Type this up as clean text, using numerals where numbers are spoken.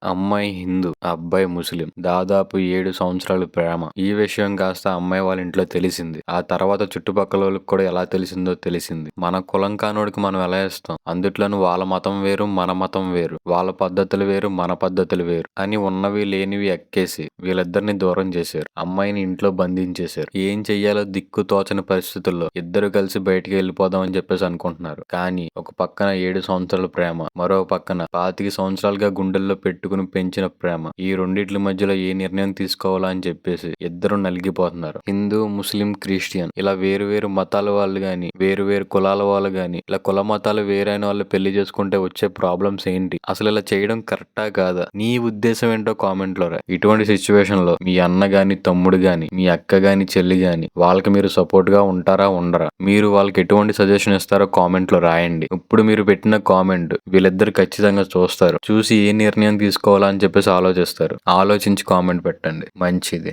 అమ్మాయి హిందూ, అబ్బాయి ముస్లిం. దాదాపు 7 సంవత్సరాలు ప్రేమ. ఈ విషయం కాస్త అమ్మాయి వాళ్ళ ఇంట్లో తెలిసింది. ఆ తర్వాత చుట్టుపక్కలోళ్ళకి కూడా ఎలా తెలిసిందో తెలిసింది. మన కులం కానోడికి మనం ఎలా ఇస్తాం? అందుట్లోనూ వాళ్ళ మతం వేరు, మన మతం వేరు. వాళ్ళ పద్ధతులు వేరు, మన పద్ధతులు వేరు అని ఉన్నవి లేనివి ఎక్కేసి వీళ్ళిద్దరిని దూరం చేశారు. అమ్మాయిని ఇంట్లో బంధించేశారు. ఏం చెయ్యాలో దిక్కు తోచని పరిస్థితుల్లో ఇద్దరు కలిసి బయటికి వెళ్ళిపోదాం అని చెప్పేసి అనుకుంటున్నారు. కానీ ఒక పక్కన 7 సంవత్సరాల ప్రేమ, మరో పక్కన 25 సంవత్సరాలుగా గుండెల్లో పెట్టుకుని పెంచిన ప్రేమ. ఈ రెండిట్ల మధ్యలో ఏ నిర్ణయం తీసుకోవాలా అని చెప్పేసి ఇద్దరు నలిగిపోతున్నారు. హిందూ, ముస్లిం, క్రిస్టియన్ ఇలా వేరు వేరు మతాల వాళ్ళు గాని, వేరు వేరు కులాల వాళ్ళు గాని, ఇలా కుల మతాలు వేరైన వాళ్ళు పెళ్లి చేసుకుంటే వచ్చే ప్రాబ్లమ్స్ ఏంటి? అసలు ఇలా చేయడం కరెక్టా కాదా? నీ ఉద్దేశం ఏంటో కామెంట్ లో రా. ఇటువంటి సిచ్యువేషన్ లో మీ అన్న గాని, తమ్ముడు గాని, మీ అక్క గాని, చెల్లి గాని వాళ్ళకి మీరు సపోర్ట్ గా ఉంటారా, ఉండరా? మీరు వాళ్ళకి ఎటువంటి సజెషన్ ఇస్తారో కామెంట్ లో రాయండి. ఇప్పుడు మీరు పెట్టిన కామెంట్ వీళ్ళిద్దరు ఖచ్చితంగా చూస్తారు. చూసి ఏ నిర్ణయం తీసుకోవాలా అని చెప్పేసి ఆలోచిస్తారు. ఆలోచించి కామెంట్ పెట్టండి. మంచిది.